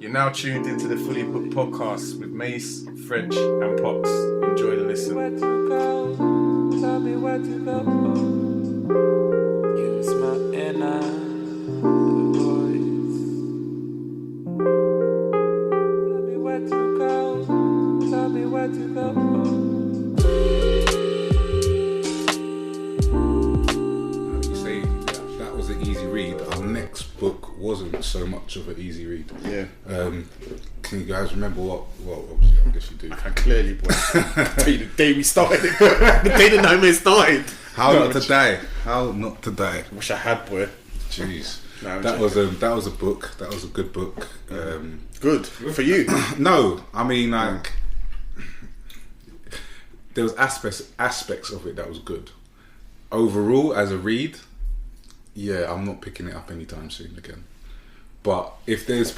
You're now tuned into the Fully Booked podcast with Mace, French, and Pox. Enjoy the listen. Where to go? Tell me where to go. Yeah, it's my inner voice. Tell me where to go. Tell me where to go. You say that was an easy read. Our next book wasn't so much of an easy read. Yeah. Can you guys remember what? Well, obviously, I guess you do. And clearly, boy. The day we started. The day the nightmare started. How not to die? How not to die? Wish I had, boy. Jeez. No, that was a book. That was a good book. Good. For you. No, I mean like there was aspects of it that was good. Overall, as a read, yeah, I'm not picking it up anytime soon again. But if there's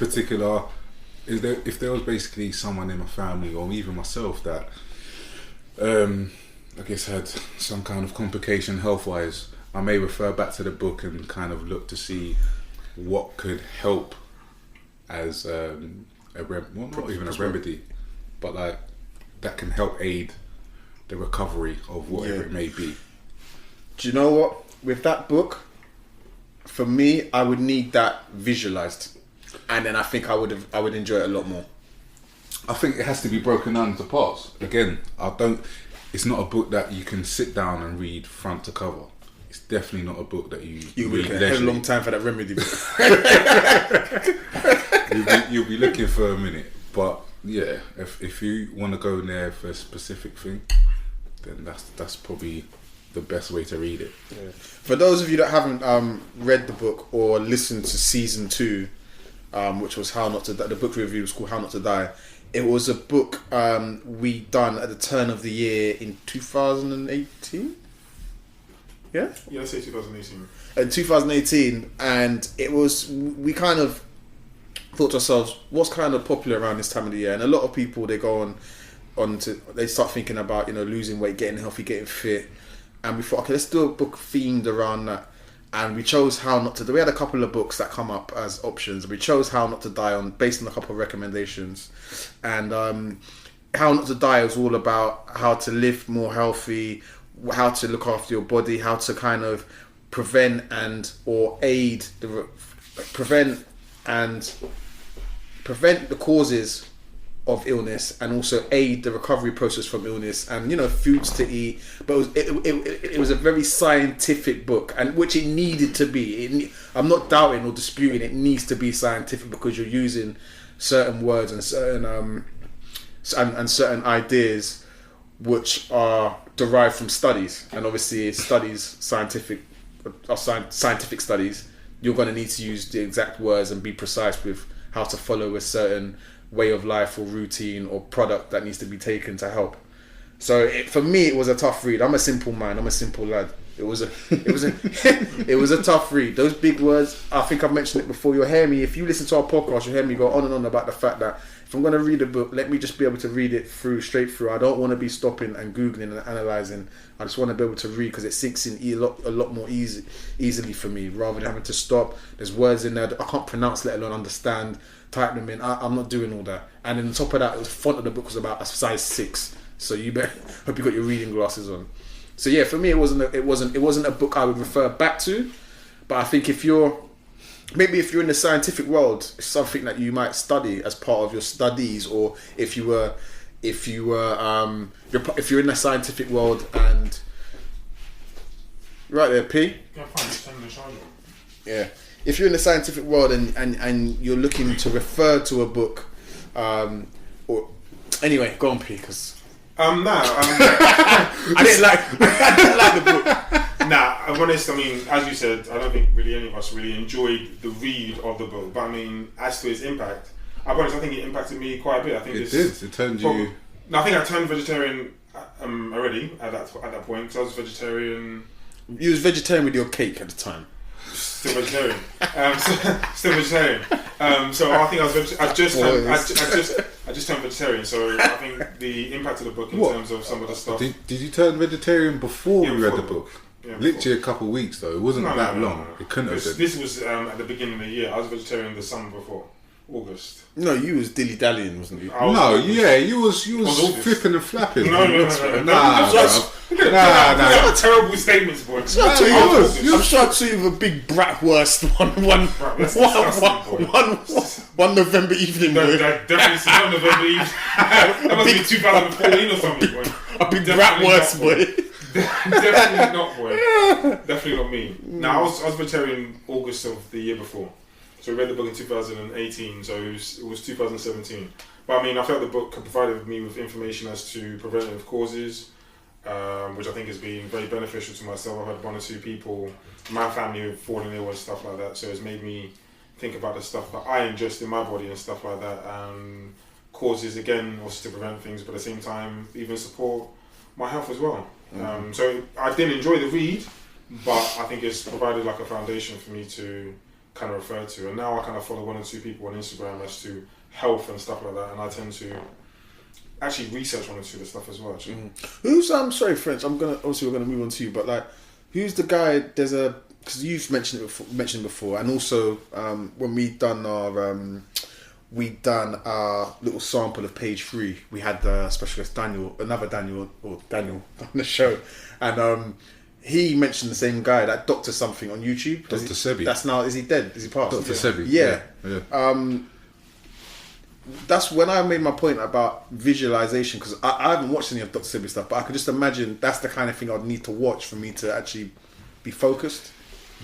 if there was basically someone in my family or even myself that I guess had some kind of complication health-wise, I may refer back to the book and kind of look to see what could help as not even a remedy, but like that can help aid the recovery of whatever it may be. Do you know what? With that book, for me, I would need that visualized, and then I think I would enjoy it a lot more. I think it has to be broken down into parts. Again, it's not a book that you can sit down and read front to cover. It's definitely not a book that you You'll read be a long time for that remedy book. you'll be looking for a minute. But yeah, if you want to go in there for a specific thing, then that's probably the best way to read it. Yeah. For those of you that haven't read the book or listened to season 2, which was How Not to Die, the book review was called How Not to Die. It was a book we done at the turn of the year in 2018. Yeah, let's say 2018. In 2018, and we kind of thought to ourselves, what's kind of popular around this time of the year? And a lot of people, they go they start thinking about losing weight, getting healthy, getting fit. And we thought, okay, let's do a book themed around that. And we chose How Not to Die. We had a couple of books that come up as options. We chose How Not to Die based on a couple of recommendations. And How Not to Die was all about how to live more healthy, how to look after your body, how to kind of prevent the causes of illness, and also aid the recovery process from illness, and foods to eat. But it was a very scientific book, and which it needed to be. I'm not doubting or disputing it needs to be scientific, because you're using certain words and certain certain ideas which are derived from studies, and obviously scientific studies. You're going to need to use the exact words and be precise with how to follow a certain way of life or routine or product that needs to be taken to help. So for me, it was a tough read. I'm a simple man. I'm a simple lad. It was a tough read. Those big words, I think I've mentioned it before. You'll hear me, if you listen to our podcast, you'll hear me go on and on about the fact that if I'm going to read a book, let me just be able to read it straight through. I don't want to be stopping and Googling and analysing. I just want to be able to read, because it sinks in a lot more easily for me, rather than having to stop. There's words in there that I can't pronounce, let alone understand, type them in. I'm not doing all that. And then on top of that, the font of the book was about a size 6. So you better hope you got your reading glasses on. So yeah, for me, it wasn't a book I would refer back to. But I think if you're in the scientific world, it's something that you might study as part of your studies, or if you're in the scientific world and right there, P. Yeah. If you're in the scientific world and you're looking to refer to a book, or anyway, go on, P, because I didn't like the book. Nah, I'm honest. I mean, as you said, I don't think really any of us really enjoyed the read of the book. But I mean, as to its impact, I think it impacted me quite a bit. I think it did. It turned you. No, I think I turned vegetarian already at that point, because I was vegetarian. You was vegetarian with your cake at the time. Still vegetarian. Still vegetarian. So I think I just turned vegetarian. So I think the impact of the book in terms of some of the stuff. Did you turn vegetarian before we read the book? Yeah, literally a couple of weeks though. It wasn't that long. It couldn't have been. This was at the beginning of the year. I was vegetarian the summer before. August. No, you was dilly dallying, wasn't you? I was No, August. yeah, you was August. flipping and flapping. No. Nah, Those are terrible statements, boy. I'm sure I saw you with a big bratwurst That's disgusting, boy. one November evening, No, boy. that definitely is not November Eve. That must be 2014 or something, boy. A big Definitely bratwurst, not, boy. Definitely not, boy. Definitely not me. Now, I was vegetarian August of the year before. So I read the book in 2018, so it was 2017. But I mean, I felt the book provided me with information as to preventative causes, which I think has been very beneficial to myself. I've had one or two people in my family who've fallen ill and stuff like that, so it's made me think about the stuff that I ingest in my body and stuff like that, and causes, again, also to prevent things, but at the same time, even support my health as well. So I did enjoy the read, but I think it's provided like a foundation for me to kind of refer to, and now I kind of follow one or two people on Instagram as to health and stuff like that, and I tend to actually research one or two of the stuff as well, actually. Who's sorry, French. Obviously we're gonna move on to you, but like, who's the guy? Because you've mentioned before, and also when we done our little sample of page 3, we had the specialist Daniel on the show, and he mentioned the same guy, that Dr. something on YouTube. Dr. Sebi. That's now, is he dead? Is he passed? Dr. Sebi. Yeah. Yeah. That's when I made my point about visualization, because I haven't watched any of Dr. Sebi's stuff, but I could just imagine that's the kind of thing I'd need to watch for me to actually be focused.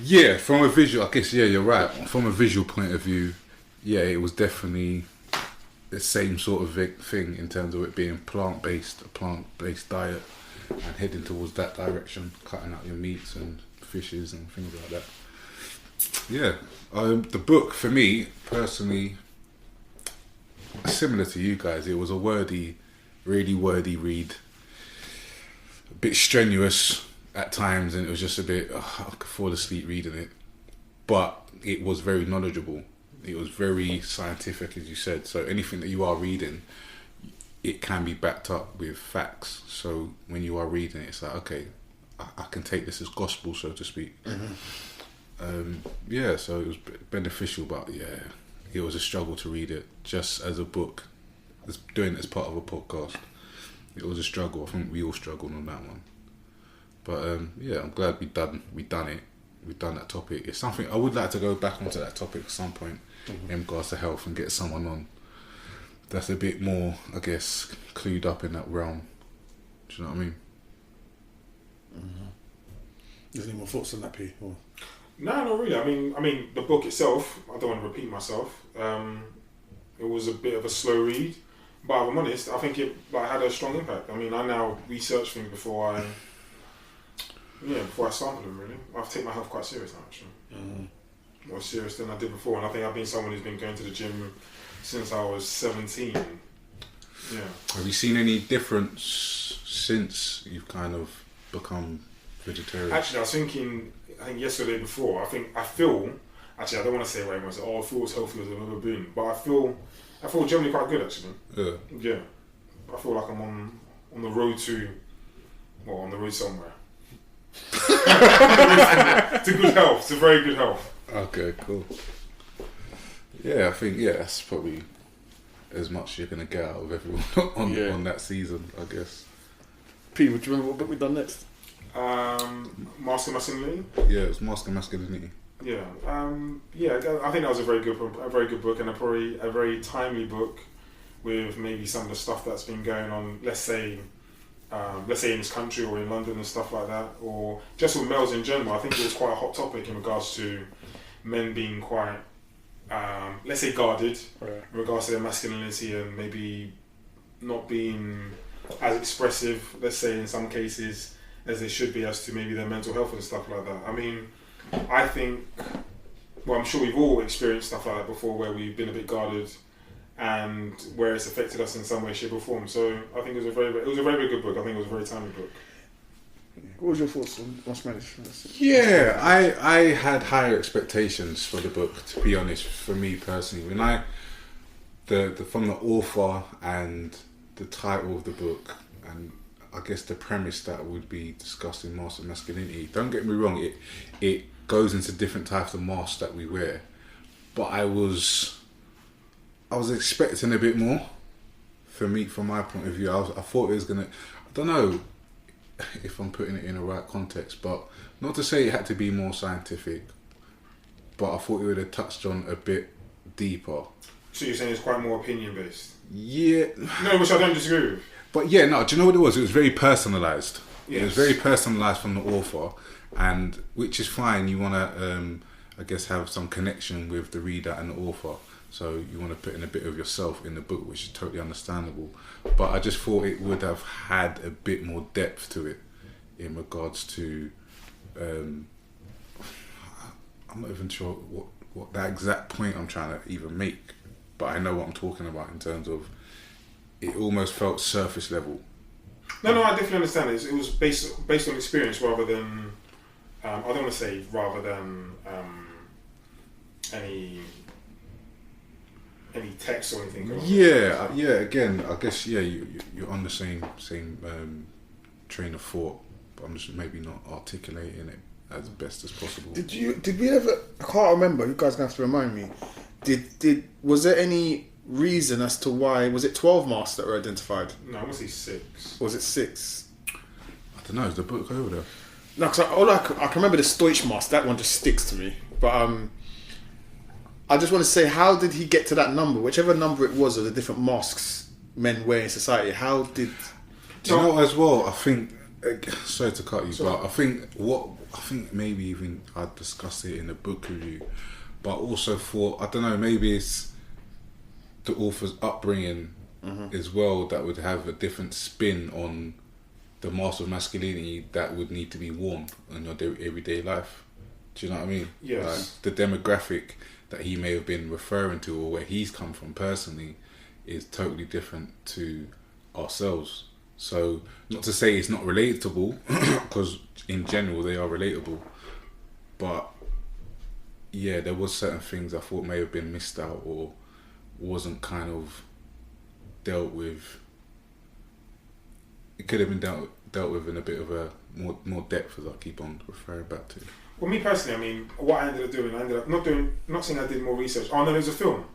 Yeah, from a visual, I guess, yeah, you're right. From a visual point of view, yeah, it was definitely the same sort of thing in terms of it being a plant-based diet and heading towards that direction, cutting out your meats and fishes and things like that. Yeah, the book, for me, personally, similar to you guys, it was a really wordy read. A bit strenuous at times, and it was just a bit, I could fall asleep reading it. But it was very knowledgeable. It was very scientific, as you said. So anything that you are reading, it can be backed up with facts. So when you are reading it, it's like, okay, I can take this as gospel, so to speak. Yeah, so it was beneficial, but yeah, it was a struggle to read it just as a book. Doing it as part of a podcast, it was a struggle. I think we all struggled on that one. But yeah, I'm glad we done it. We've done that topic. It's something I would like to go back onto that topic at some point in regards to health, and get someone on that's a bit more, I guess, clued up in that realm. Do you know what I mean? Is there any more thoughts on that, P? Or? No, not really. I mean, the book itself, I don't want to repeat myself. It was a bit of a slow read, but if I'm honest, I think it had a strong impact. I mean, I now research things before I sample them. Really, I take my health quite serious now, actually. More serious than I did before, and I think I've been someone who's been going to the gym since I was 17. Yeah. Have you seen any difference since you've kind of become vegetarian? Actually, I was thinking, I think yesterday before, I feel, actually I don't want to say what everyone said, I feel as healthy as I've ever been, but I feel generally quite good, actually. Yeah. I feel like I'm on the road somewhere. To good health, to very good health. Okay, cool. Yeah, I think that's probably as much you're gonna get out of everyone on that season, I guess. P, would you remember what book we done next? Mask of Masculinity. Yeah, it was Mask of Masculinity. Yeah, I think that was a very good book, and probably a very timely book with maybe some of the stuff that's been going on. Let's say in this country or in London and stuff like that, or just with males in general. I think it was quite a hot topic in regards to men being quite, let's say, guarded in regards to their masculinity, and maybe not being as expressive, let's say in some cases, as they should be as to maybe their mental health and stuff like that. I mean, I think, well, I'm sure we've all experienced stuff like that before, where we've been a bit guarded and where it's affected us in some way, shape or form. So I think it was a very good book. I think it was a very timely book. What was your thoughts on Spanish? Yeah, I had higher expectations for the book, to be honest, for me personally. When from the author and the title of the book, and I guess the premise that would be discussed in Mask of Masculinity, don't get me wrong, it goes into different types of masks that we wear, but I was I was expecting a bit more. From my point of view, I thought it was gonna. I don't know if I'm putting it in the right context, but not to say it had to be more scientific, but I thought it would have touched on a bit deeper. So you're saying it's quite more opinion based? Yeah. No, which I don't disagree with. But yeah, no. Do you know what it was? It was very personalised. Yes. It was very personalised from the author, and which is fine. You want to, I guess, have some connection with the reader and the author. So you want to put in a bit of yourself in the book, which is totally understandable. But I just thought it would have had a bit more depth to it in regards to. I'm not even sure what that exact point I'm trying to even make, but I know what I'm talking about in terms of. It almost felt surface level. No, I definitely understand it. It was based on experience rather than. I don't want to say rather than any text or anything. Yeah. Again, I guess you're on the same train of thought, but I'm just maybe not articulating it as best as possible. Did we ever? I can't remember. You guys gonna have to remind me. Was there any reason as to why? Was it 12 masks that were identified? No, I want to say 6. Was it 6? I don't know. Is the book over there? No, because I can remember the Stoich mask. That one just sticks to me. But I just want to say, how did he get to that number? Whichever number it was of the different masks men wear in society. How did? Do you know as well? I think. Sorry to cut you, but I think maybe even I discussed it in the book review, but also thought, I don't know, maybe it's the author's upbringing as well that would have a different spin on the mask of masculinity that would need to be worn in your everyday life. Do you know what I mean? Yes. Like, the demographic that he may have been referring to or where he's come from personally is totally different to ourselves. So, not to say it's not relatable, because in general they are relatable, but yeah, there was certain things I thought may have been missed out or wasn't kind of dealt with. It could have been dealt with in a bit of a more depth, as I keep on referring back to. Well, me personally, I mean, what I ended up doing, not saying I did more research. Oh no, there's a film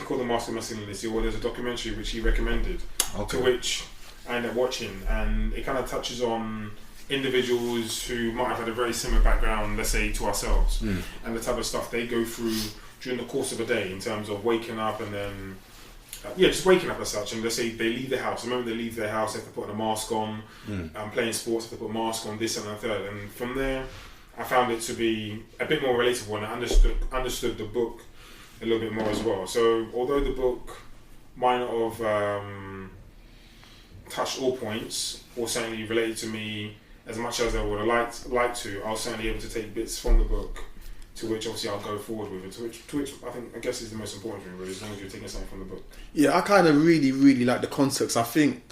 called The Mask of Masculinity, or there's a documentary which he recommended, to which I ended up watching, and it kind of touches on individuals who might have had a very similar background, let's say, to ourselves, and the type of stuff they go through during the course of a day in terms of waking up and then just waking up as such. And let's say they leave their house. Remember, they leave their house, they have to put a mask on, playing sports, they have to put a mask on, this and the third. And from there, I found it to be a bit more relatable, and I understood the book a little bit more as well. So although the book might not have touched all points or certainly related to me as much as I would have liked to, I was certainly able to take bits from the book, to which obviously I'll go forward with it, to which I guess is the most important thing, really, as long as you're taking something from the book. Yeah, I kind of really, really like the context. I think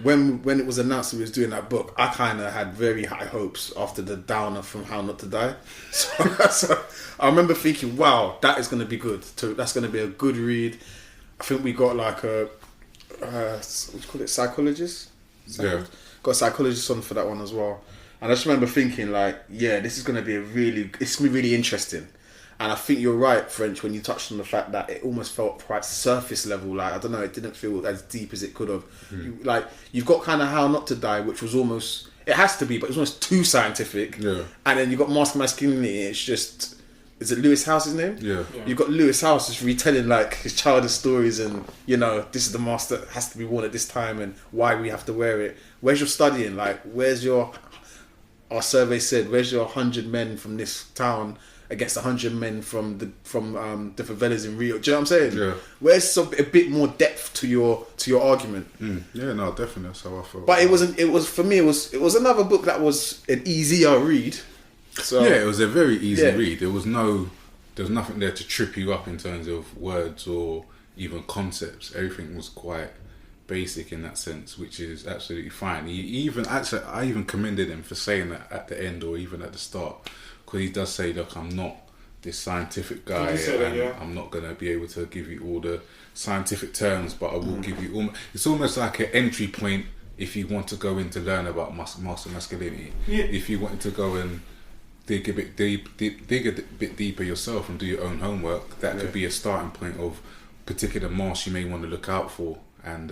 when it was announced that we was doing that book, I kind of had very high hopes after the downer from How Not to Die. So I remember thinking, wow, that is going to be good. That's going to be a good read. I think we got like a what do you call it, psychologist? Yeah. Got a psychologist on for that one as well. And I just remember thinking, like, yeah, this is going to be really interesting. And I think you're right, French, when you touched on the fact that it almost felt quite surface level. Like, I don't know, it didn't feel as deep as it could have. You've got kind of How Not to Die, which was almost, it has to be, but it was almost too scientific. Yeah. And then you've got Mask of Masculinity. It's just, is it Lewis House's name? Yeah. You've got Lewis House just retelling like his childhood stories, and this is the mask that has to be worn at this time and why we have to wear it. Where's your studying? Like, our survey said, where's your 100 men from this town against 100 men from the favelas in Rio? Do you know what I'm saying? Yeah. Where's a bit more depth to your argument? Yeah, no, definitely that's how I felt. But it was another book that was an easier read. So yeah, it was a very easy read. There was nothing there to trip you up in terms of words or even concepts. Everything was quite basic in that sense, which is absolutely fine. I even commended him for saying that at the end or even at the start, because he does say, look, I'm not this scientific guy, I'm not going to be able to give you all the scientific terms, but I will give you it's almost like an entry point if you want to go in to learn about master masculinity. If you wanted to go and dig a bit deeper yourself and do your own homework, that could be a starting point of particular mask you may want to look out for, and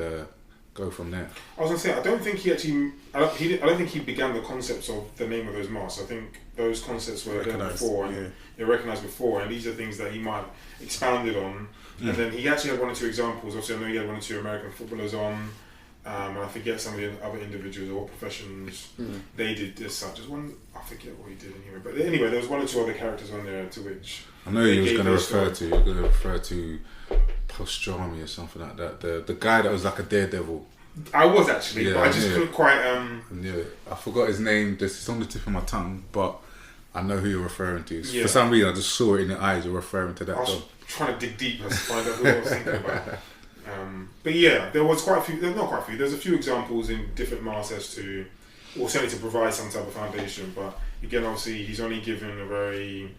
go from there. I was gonna say, I don't think he actually. I don't think he began the concepts of the name of those masks. I think those concepts were there before, and they're recognised before, and these are things that he might have expounded on. And then he actually had one or two examples. Obviously, I know he had one or two American footballers on. And I forget some of the other individuals or professions they did as such. As one, I forget what he did in here. But anyway, there was one or two other characters on there to which I know he was going to refer to Pastrami or something like that. The guy that was like a daredevil. I was actually, but I just couldn't quite. Yeah, I forgot his name. It's on the tip of my tongue, but I know who you're referring to. Yeah. For some reason, I just saw it in your eyes. You're referring to that. I was trying to dig deeper to find out who I was thinking about. But yeah, there was quite a few. Not quite a few. There's a few examples in different masks as to, or certainly to provide some type of foundation. But again, obviously, he's only given a very,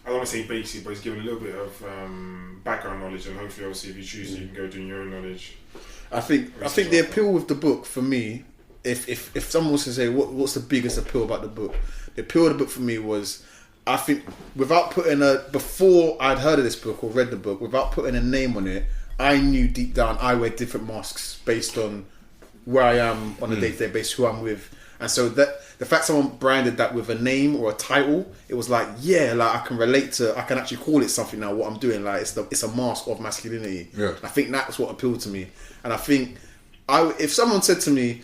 I don't want to say basic, but he's given a little bit of background knowledge, and hopefully, obviously, if you choose, you can go doing your own knowledge. I think the appeal with the book for me, if someone was to say what's the biggest appeal about the book, the appeal of the book for me was, I think without putting before I'd heard of this book or read the book, without putting a name on it, I knew deep down I wear different masks based on where I am on a day-to-day basis, who I'm with. And so that the fact someone branded that with a name or a title, it was like, yeah, like I can relate to, I can actually call it something now, what I'm doing. Like it's a mask of masculinity. Yeah. I think that's what appealed to me. And I think if someone said to me,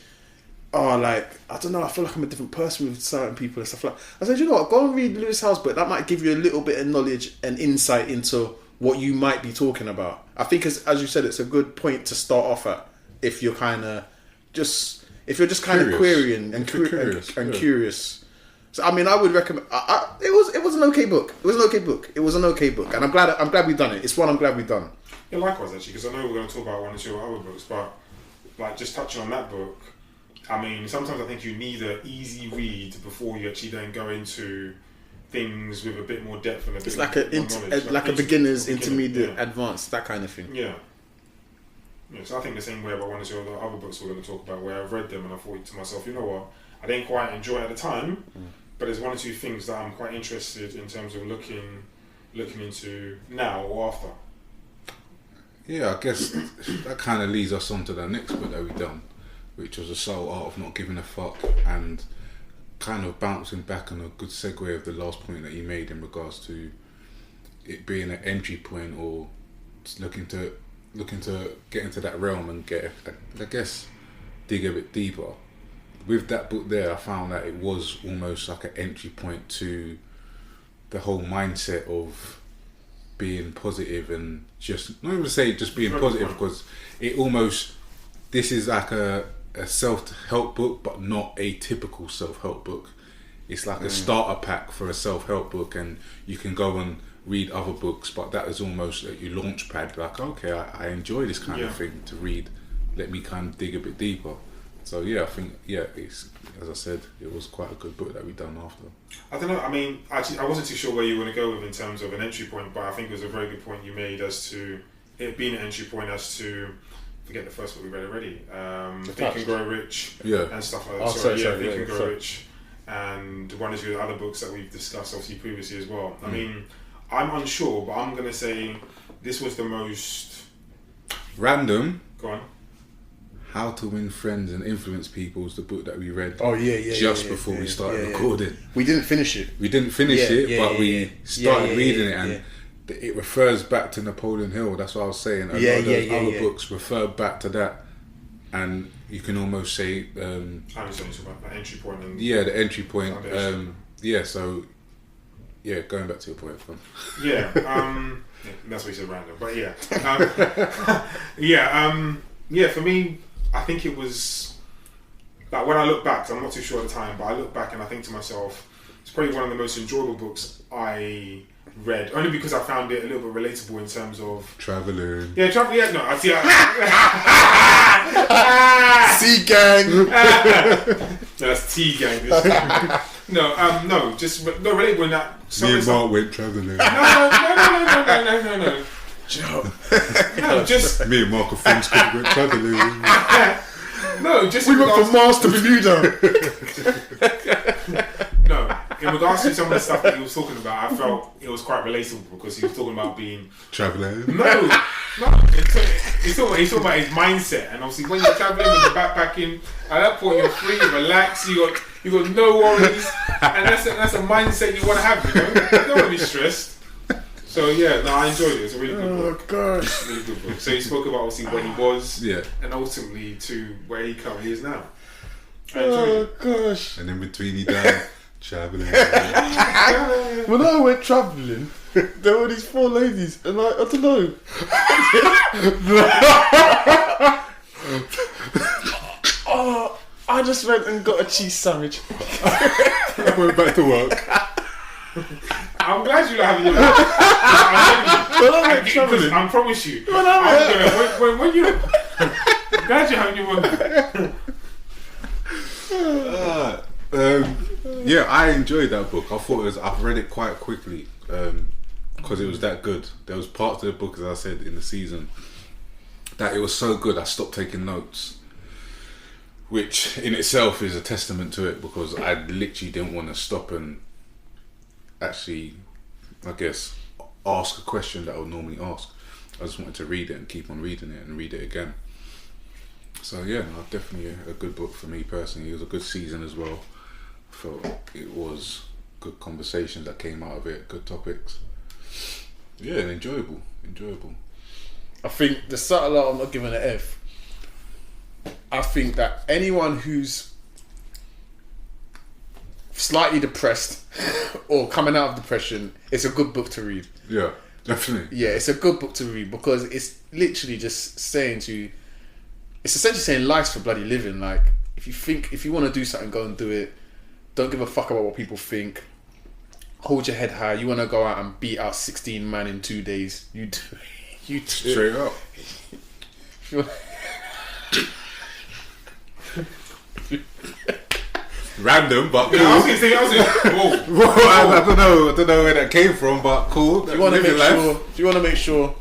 oh, like, I don't know, I feel like I'm a different person with certain people and stuff like that, I said, you know what, go and read Lewis Howes' book. That might give you a little bit of knowledge and insight into what you might be talking about. I think, as you said, it's a good point to start off at if you're kind of just kind of querying and curious. So I mean, I would recommend. It was an okay book. It was an okay book, and I'm glad we've done it. It's one I'm glad we've done. Yeah, likewise actually, because I know we're going to talk about one or two other books, but like just touching on that book, I mean, sometimes I think you need an easy read before you actually then go into things with a bit more depth and a bit It's more like a beginner's, intermediate, advanced, that kind of thing. Yeah. Yeah, so I think the same way about one or two other books we're going to talk about, where I've read them and I thought to myself, you know what, I didn't quite enjoy it at the time, but there's one or two things that I'm quite interested in terms of looking into now or after. Yeah, I guess that kind of leads us on to the next book that we've done, which was The Subtle Art of Not Giving a Fuck, and kind of bouncing back on a good segue of the last point that you made in regards to it being an entry point, or just looking to get into that realm and get, I guess, dig a bit deeper. With that book there, I found that it was almost like an entry point to the whole mindset of being positive, and just not even say just being positive, because it almost, this is like a self-help book, but not a typical self-help book. It's like a starter pack for a self-help book, and you can go and read other books, but that is almost like your launch pad, like, okay, I enjoy this kind of thing to read, let me kind of dig a bit deeper. So yeah, I think, it's, as I said, it was quite a good book that we done after. I don't know, I mean, actually I wasn't too sure where you were going to go with in terms of an entry point, but I think it was a very good point you made as to it being an entry point, as to, forget the first book we read already, Think and Grow Rich, and stuff like that. Think and Grow Rich, and one or two other books that we've discussed obviously previously as well. I mean, I'm unsure, but I'm going to say this was the most random. Go on. How to Win Friends and Influence People is the book that we read. Oh yeah, just before we started recording. We didn't finish it. We started reading it, and it refers back to Napoleon Hill. That's what I was saying. Other books refer back to that, and you can almost say I was only talking about the entry point. And the entry point. So going back to your point. That's what you said, random. But for me, I think it was, like, when I look back, I'm not too sure at the time, but I look back and I think to myself, it's probably one of the most enjoyable books I read, only because I found it a little bit relatable in terms of traveling. No, I see. C gang. No, that's T gang. No, just relatable in that. Me and Mark went traveling. No. No, just me and Mark are friends because we went traveling. No, just we went from Mars to Bermuda. No, in regards to some of the stuff that he was talking about, I felt it was quite relatable because he was talking about being Traveling. no. He's talking about his mindset, and obviously when you're traveling with the backpacking, at that point you're free, relaxed, you got no worries, and that's a mindset you want to have. You know, you don't want to be stressed. So yeah, no, I enjoyed it. It's a really good book. gosh. Really good book. So he spoke about obviously where he was, Yeah. and ultimately to where he currently is now. I enjoyed it. Gosh. And in between he died. Traveling. When I went travelling, there were these 4 ladies, and I don't know. Oh, I just went and got a cheese sandwich. I went back to work. I'm glad you're having your travelling. I promise you. When I When you I'm glad you're having your moment. Yeah, I enjoyed that book. I've read it quite quickly because it was that good. There was parts of the book, as I said in the season, that it was so good I stopped taking notes, which in itself is a testament to it because I literally didn't want to stop and actually, I guess, ask a question that I would normally ask. I just wanted to read it and keep on reading it and read it again. So yeah, no, definitely a good book for me personally. It was a good season as well. I felt it was good conversations that came out of it, good topics. Yeah, enjoyable. I think the subtle art, I'm not giving an F. I think that anyone who's slightly depressed or coming out of depression, it's a good book to read. Yeah, definitely. Yeah, it's a good book to read because it's literally just saying to you, it's essentially saying life's for bloody living. Like, if you want to do something, go and do it. Don't give a fuck about what people think. Hold your head high. You want to go out and beat out 16 man in 2 days, you do it. You do it. Straight up. Random, but cool. I was gonna whoa. I don't know where that came from, but cool. If you want to make sure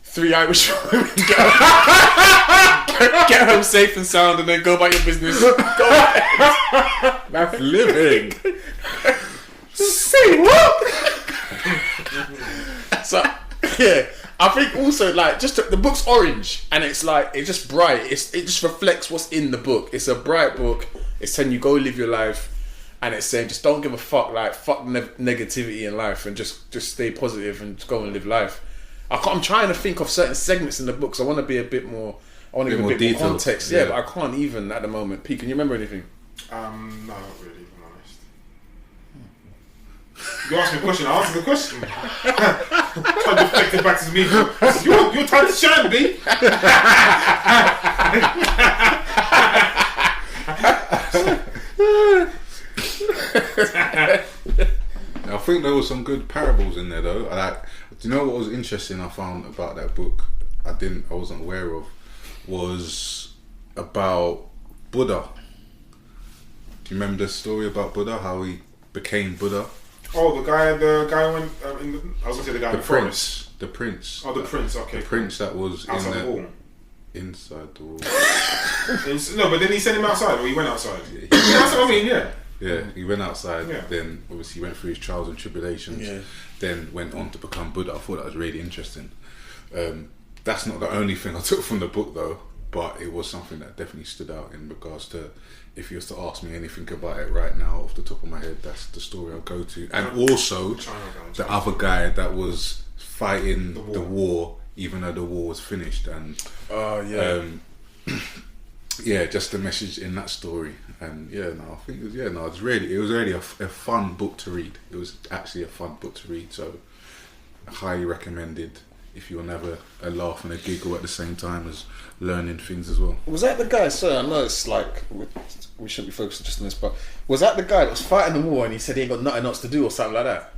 3 Irish women get home safe and sound, and then go about your business. Go ahead. That's living. Say what? So yeah, I think also like the book's orange and it's like it's just bright. It just reflects what's in the book. It's a bright book. It's saying you go live your life, and it's saying just don't give a fuck. Like fuck negativity in life, and just stay positive and just go and live life. I'm trying to think of certain segments in the book. So I want to be a bit more. I want to give a bit more context. Yeah, but I can't even at the moment. P, can you remember anything? No, not really, if I'm honest. You asked me a question, I answered the question. Try to deflect it back to me. Your time to shine, B. I think there was some good parables in there though. Like, do you know what was interesting I found about that book? I wasn't aware of, was about Buddha. Do you remember the story about Buddha? How he became Buddha? Oh, the guy went. I was gonna say the guy in the forest. The prince. Oh, the prince. Okay. The prince that was outside the wall. Inside the wall. No, but then he sent him outside, or he went outside. That's what I mean. Yeah. Yeah, he went outside. Yeah. Then obviously went through his trials and tribulations. Yeah. Then went on to become Buddha. I thought that was really interesting. That's not the only thing I took from the book though, but it was something that definitely stood out in regards to, if you was to ask me anything about it right now off the top of my head, that's the story I'll go to. And also the other guy that was fighting the war even though the war was finished, and yeah, just the message in that story. And yeah, no, I think it was really a fun book to read. It was actually a fun book to read, so I highly recommended if you want to have a laugh and a giggle at the same time as learning things as well. Was that the guy? Sorry, I know it's like we shouldn't be focused just on this, but was that the guy that was fighting the war and he said he ain't got nothing else to do or something like that?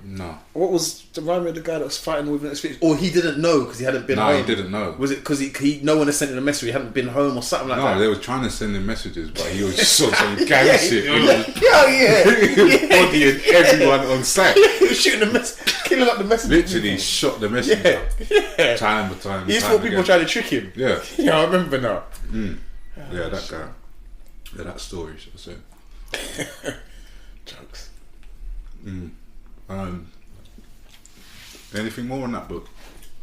No. What was the rhyme of the guy that was fighting with his or he didn't know because he hadn't been home? No, he didn't know. Was it because he no one had sent him a message, he hadn't been home or something like that? No, they were trying to send him messages, but he was just sort of gang shit. Bodying everyone on site. He was shooting the message, killing up the message. Literally shot the messenger. Yeah. Time and time. He just thought people were trying to trick him. Yeah. Yeah, I remember now. Yeah, that guy. Yeah, that story, should I say. Jokes. Anything more on that book?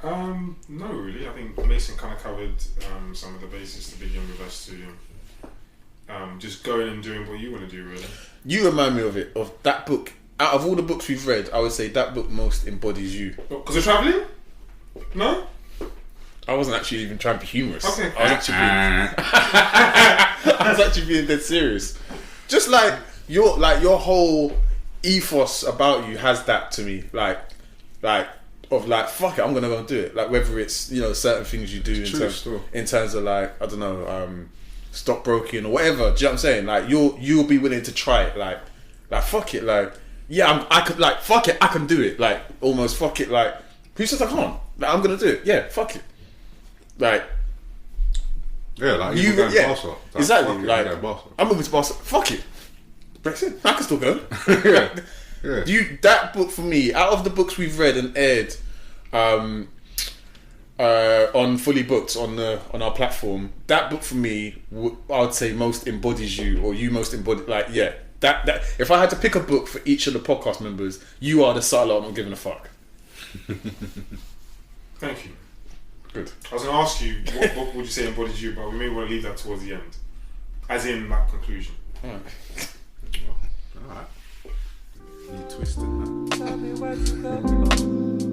No, really. I think Mason kind of covered some of the basis to begin with as to just going and doing what you want to do, really. You remind me of that book. Out of all the books we've read, I would say that book most embodies you. Because of travelling? No? I wasn't actually even trying to be humorous. Okay. I was actually being dead serious. Just like your whole ethos about you has that to me. Like fuck it, I'm gonna go and do it. Like whether it's, you know, certain things you do in terms of like, I don't know, stockbroking or whatever. Do you know what I'm saying? Like you'll be willing to try it. Like fuck it. Like yeah, I could, like fuck it, I can do it. Like almost fuck it. Like who says I can't? Like I'm gonna do it. Yeah, fuck it. Like Yeah, like you, going yeah, Barca. Like, exactly. fuck it, Like going Barca. I'm moving to Barca. Fuck it. Brexit. I can still go. Yeah. That book for me, out of the books we've read and aired, on Fully Booked on our platform, that book for me, I would say most embodies you, or you most embody. Like yeah, that if I had to pick a book for each of the podcast members, you are the subtle. I'm not giving a fuck. Thank you. Good. I was going to ask you, what book would you say embodies you, but we may want to leave that towards the end. As in that conclusion. Alright. You twisted that. Tell me where to go.